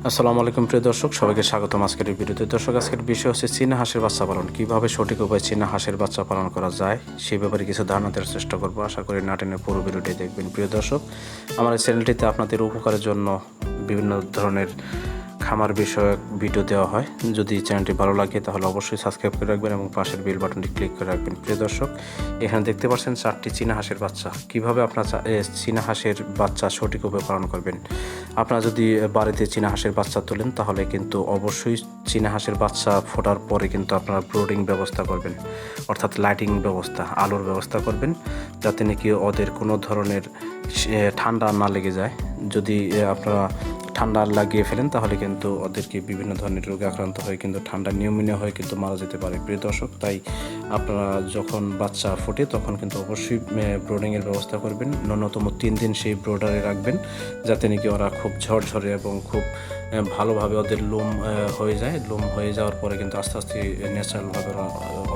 আসসালামু আলাইকুম প্রিয় দর্শক, সবাইকে স্বাগতম আজকের এই ভিডিওতে। দর্শক, আজকের বিষয় হচ্ছে চীনা হাঁসের বাচ্চা পালন। কীভাবে সঠিক উপায়ে চীনা হাঁসের বাচ্চা পালন করা যায় সেই ব্যাপারে কিছু ধারণা দেওয়ার চেষ্টা করবো। আশা করি না টেনে পুরো ভিডিওটি দেখবেন। প্রিয় দর্শক, আমার এই চ্যানেলটিতে আপনাদের উপকারের জন্য বিভিন্ন ধরনের খামার বিষয়ক ভিডিও দেওয়া হয়। যদি চ্যানেলটি ভালো লাগে তাহলে অবশ্যই সাবস্ক্রাইব করে রাখবেন এবং পাশের বেল বাটনটি ক্লিক করে রাখবেন। প্রিয় দর্শক, এখানে দেখতে পাচ্ছেন 4টি চীনা হাঁসের বাচ্চা। কিভাবে আপনার চীনা হাঁসের বাচ্চা সঠিক উপায়ে পালন করবেন। আপনারা যদি বাড়িতে চীনা হাঁসের বাচ্চা তোলেন তাহলে কিন্তু অবশ্যই চীনা হাঁসের বাচ্চা ফোটার পরে কিন্তু আপনারা ব্রোডিং ব্যবস্থা করবেন, অর্থাৎ লাইটিং ব্যবস্থা, আলোর ব্যবস্থা করবেন, যাতে নাকি ওদের কোনো ধরনের ঠান্ডা না লেগে যায়। যদি আপনারা ঠান্ডা লাগিয়ে ফেলেন তাহলে কিন্তু ওদেরকে বিভিন্ন ধরনের রোগে আক্রান্ত হয়ে কিন্তু ঠান্ডা নিউমোনিয়া হয়ে কিন্তু মারা যেতে পারে। প্রিয় দর্শক, তাই আপনারা যখন বাচ্চা ফোটে তখন কিন্তু অবশ্যই ব্রোডিংয়ের ব্যবস্থা করবেন। ন্যূনতম 3 দিন সেই ব্রোডারে রাখবেন, যাতে নাকি ওরা খুব ঝরঝরে এবং খুব ভালোভাবে ওদের লোম হয়ে যায়। লোম হয়ে যাওয়ার পরে কিন্তু আস্তে আস্তে ন্যাচারালভাবে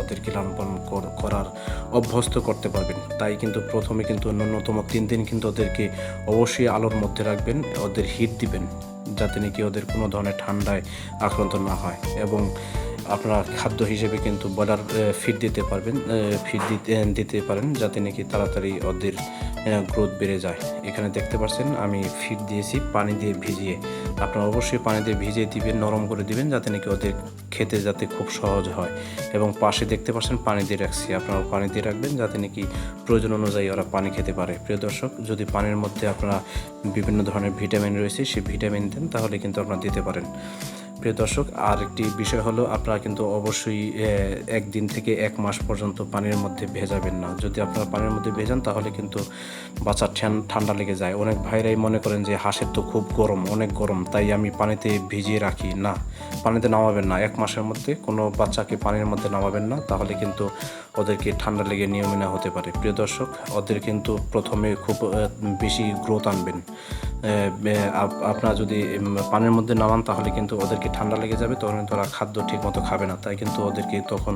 ওদেরকে লালন পালন করার অভ্যস্ত করতে পারবেন। তাই কিন্তু প্রথমে কিন্তু ন্যূনতম 3 দিন কিন্তু ওদেরকে অবশ্যই আলোর মধ্যে রাখবেন, ওদের হিট দিবেন, যাতে নাকি ওদের কোনো ধরনের ঠান্ডায় আক্রান্ত না হয়। এবং আপনারা খাদ্য হিসেবে কিন্তু ব্রয়লার ফিড দিতে পারবেন, ফিড দিতে পারেন, যাতে নাকি তাড়াতাড়ি ওদের গ্রোথ বেড়ে যায়। এখানে দেখতে পাচ্ছেন আমি ফিড দিয়েছি পানি দিয়ে ভিজিয়ে। আপনারা অবশ্যই পানি দিয়ে ভিজিয়ে দিবেন, নরম করে দিবেন, যাতে নাকি ওদের খেতে যাতে খুব সহজ হয়। এবং পাশে দেখতে পাচ্ছেন পানি দিয়ে রাখছি, আপনারা পানি দিয়ে রাখবেন, যাতে নাকি প্রয়োজন অনুযায়ী ওরা পানি খেতে পারে। প্রিয় দর্শক, যদি পানির মধ্যে আপনারা বিভিন্ন ধরনের ভিটামিন রয়েছে সেই ভিটামিন দেন তাহলে কিন্তু আপনারা দিতে পারেন। প্রিয় দর্শক, আর একটি বিষয় হলো আপনারা কিন্তু অবশ্যই 1 দিন থেকে 1 মাস পর্যন্ত পানির মধ্যে ভেজাবেন না। যদি আপনারা পানির মধ্যে ভেজান তাহলে কিন্তু বাচ্চার ঠান্ডা লেগে যায়। অনেক ভাইরাই মনে করেন যে হাঁসের তো খুব গরম, অনেক গরম, তাই আমি পানিতে ভিজিয়ে রাখি। না, পানিতে নামাবেন না। 1 মাসের মধ্যে কোনো বাচ্চাকে পানির মধ্যে নামাবেন না, তাহলে কিন্তু ওদেরকে ঠান্ডা লেগে নিউমোনিয়া হতে পারে। প্রিয় দর্শক, ওদের কিন্তু প্রথমে খুব বেশি গ্রোথ আনবেন। আপনারা যদি পানির মধ্যে নামান তাহলে কিন্তু ওদেরকে ঠান্ডা লেগে যাবে, তখন কিন্তু ওরা খাদ্য ঠিক মতো খাবে না, তাই কিন্তু ওদেরকে তখন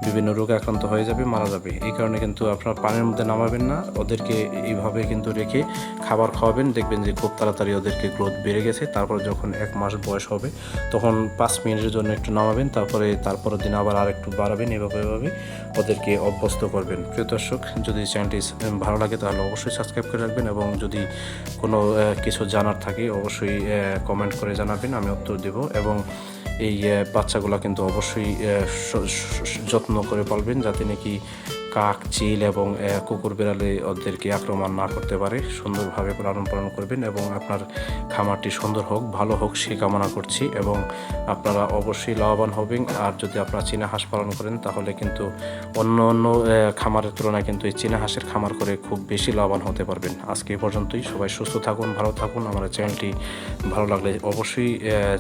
বিভিন্ন রোগে আক্রান্ত হয়ে যাবে, মারা যাবে। এই কারণে কিন্তু আপনারা পানির মধ্যে নামাবেন না, ওদেরকে এইভাবে কিন্তু রেখে খাবার খাওয়াবেন। দেখবেন যে খুব তাড়াতাড়ি ওদেরকে গ্রোথ বেড়ে গেছে। তারপর যখন 1 মাস বয়স হবে তখন 5 মিনিটের জন্য একটু নামাবেন, তারপরের দিন আবার আর একটু বাড়াবেন। এভাবে ওদেরকে অভ্যস্ত করবেন। প্রিয় দর্শক, যদি চ্যানেলটি ভালো লাগে তাহলে অবশ্যই সাবস্ক্রাইব করে রাখবেন এবং যদি কোনো কিছু জানার থাকে অবশ্যই কমেন্ট করে জানাবেন, আমি উত্তর দেব। এবং এই বাচ্চাগুলো কিন্তু অবশ্যই যত্ন করে পালবেন, যাতে নাকি কাক, চিল এবং কুকুর বিড়ালে ওদেরকে আক্রমণ না করতে পারে। সুন্দরভাবে লালন পালন করবেন এবং আপনার খামারটি সুন্দর হোক, ভালো হোক সে কামনা করছি। এবং আপনারা অবশ্যই লাভবান হবেন। আর যদি আপনারা চীনা হাঁস পালন করেন তাহলে কিন্তু অন্য খামারের তুলনায় কিন্তু এই চীনা হাঁসের খামার করে খুব বেশি লাভবান হতে পারবেন। আজকে এই পর্যন্তই। সবাই সুস্থ থাকুন, ভালো থাকুন। আমার চ্যানেলটি ভালো লাগলে অবশ্যই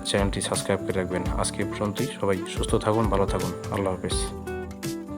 চ্যানেলটি সাবস্ক্রাইব করে রাখবেন। আজকে এই পর্যন্তই। সবাই সুস্থ থাকুন, ভালো থাকুন। আল্লাহ হাফেজ।